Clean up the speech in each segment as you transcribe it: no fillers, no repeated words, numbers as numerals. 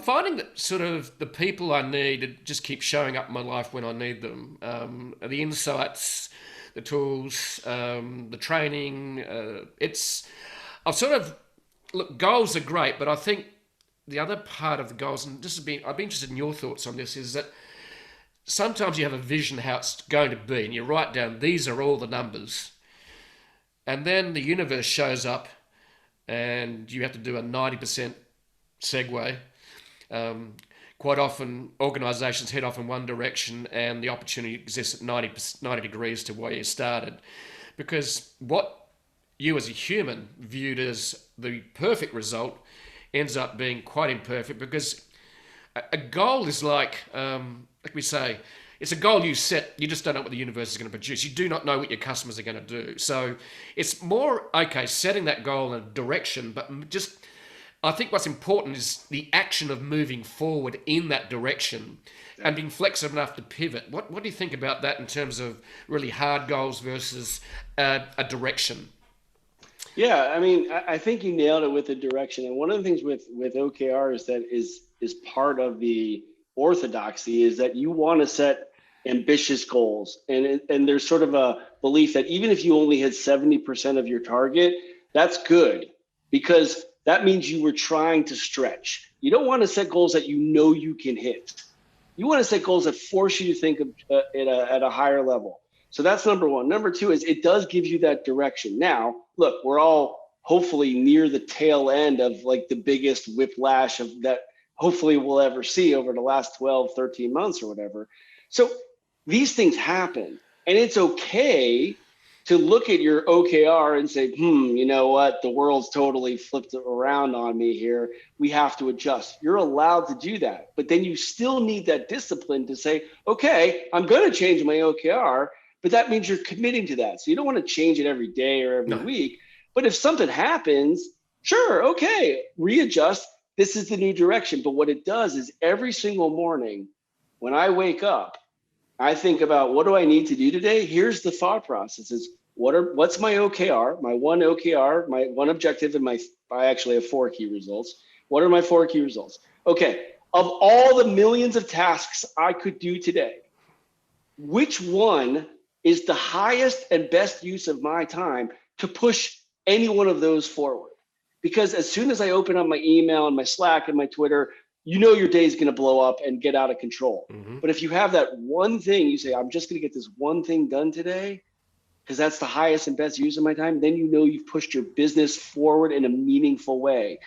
finding that sort of the people I need just keep showing up in my life when I need them. The insights, the tools, the training. I've sort of, look, goals are great, but I think the other part of the goals, and I'd be interested in your thoughts on this, is that sometimes you have a vision how it's going to be, and you write down, these are all the numbers. And then the universe shows up and you have to do a 90% segue. Quite often, organisations head off in one direction and the opportunity exists at 90 degrees to where you started. Because what you as a human viewed as the perfect result ends up being quite imperfect, because a goal is like we say, it's a goal you set, you just don't know what the universe is going to produce. You do not know what your customers are going to do. So it's more, okay, setting that goal in a direction, but just, I think what's important is the action of moving forward in that direction and being flexible enough to pivot. What do you think about that in terms of really hard goals versus a direction? Yeah, I mean, I think you nailed it with the direction. And one of the things with OKR is part of the orthodoxy is that you want to set ambitious goals. And there's sort of a belief that even if you only hit 70% of your target, that's good, because that means you were trying to stretch. You don't want to set goals that you know you can hit. You want to set goals that force you to think of, at a higher level. So that's number one. Number two is it does give you that direction. Now, look, we're all hopefully near the tail end of like the biggest whiplash of that hopefully we'll ever see over the last 12, 13 months or whatever. So these things happen, and it's okay to look at your OKR and say, you know what, the world's totally flipped around on me here. We have to adjust. You're allowed to do that, but then you still need that discipline to say, okay, I'm going to change my OKR, but that means you're committing to that. So you don't want to change it every day or every week. But if something happens, sure, okay, readjust. This is the new direction. But what it does is every single morning when I wake up, I think about, what do I need to do today? Here's the thought process is, what's my OKR, my one OKR, my one objective, and I actually have 4 key results. What are my 4 key results? Okay, of all the millions of tasks I could do today, which one is the highest and best use of my time to push any one of those forward? Because as soon as I open up my email and my Slack and my Twitter, you know your day is going to blow up and get out of control. Mm-hmm. But if you have that one thing, you say, I'm just going to get this one thing done today, because that's the highest and best use of my time, then you know you've pushed your business forward in a meaningful way.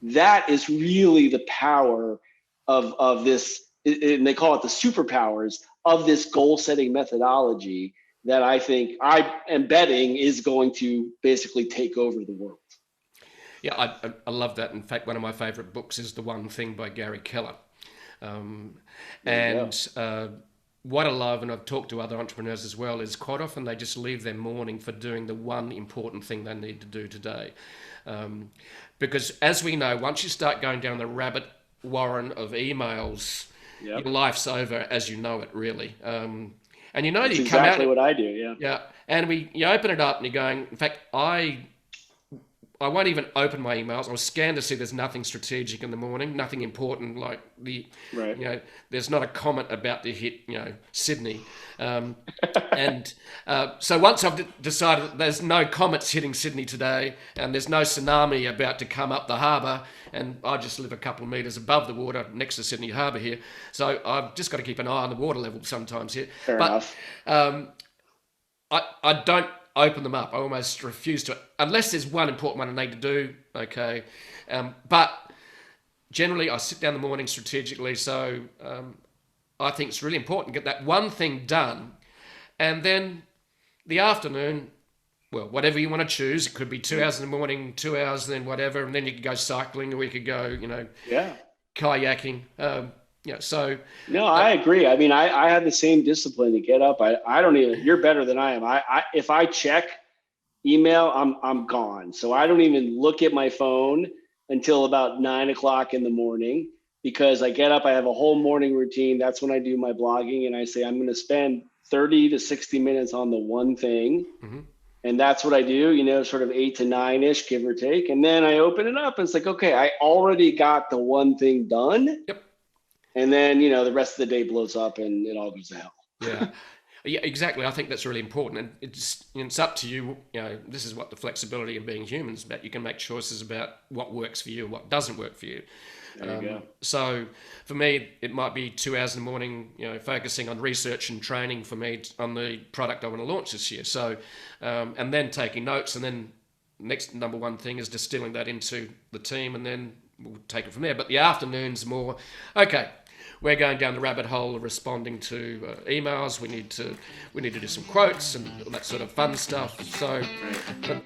That is really the power of this, and they call it the superpowers of this goal-setting methodology that I think I am betting is going to basically take over the world. Yeah, I love that. In fact, one of my favorite books is The One Thing by Gary Keller. What I love, and I've talked to other entrepreneurs as well, is quite often they just leave their morning for doing the one important thing they need to do today. Because as we know, once you start going down the rabbit warren of emails, your life's over as you know it, really. And you know, that's you come exactly out, what I do, yeah. Yeah, and you open it up and you're going, in fact, I won't even open my emails. I'll scan to see there's nothing strategic in the morning, nothing important like there's not a comment about to hit, Sydney. So once I've decided that there's no comets hitting Sydney today and there's no tsunami about to come up the harbour, and I just live a couple of metres above the water next to Sydney Harbour here. So I've just got to keep an eye on the water level sometimes here. Fair enough. I don't open them up. I almost refuse to, unless there's one important one I need to do. Okay, but generally I sit down in the morning strategically. So I think it's really important to get that one thing done, and then the afternoon, well, whatever you want to choose. It could be 2 hours in the morning, 2 hours, then whatever, and then you could go cycling, or you could go, kayaking. No, I agree. I mean, I have the same discipline to get up. I don't even, you're better than I am. If I check email, I'm gone. So I don't even look at my phone until about 9 o'clock in the morning, because I get up, I have a whole morning routine. That's when I do my blogging, and I say, I'm going to spend 30 to 60 minutes on the one thing. Mm-hmm. And that's what I do, sort of 8 to 9-ish, give or take. And then I open it up and it's like, okay, I already got the one thing done. Yep. And then, the rest of the day blows up and it all goes to hell. Yeah. Yeah, exactly. I think that's really important, and it's up to you. This is what the flexibility of being human is about. You can make choices about what works for you and what doesn't work for you. There you go. So for me, it might be 2 hours in the morning, focusing on research and training for me on the product I want to launch this year. So, and then taking notes, and then next number one thing is distilling that into the team, and then we'll take it from there. But the afternoon's more, okay, we're going down the rabbit hole of responding to emails. We need to do some quotes and all that sort of fun stuff. So, but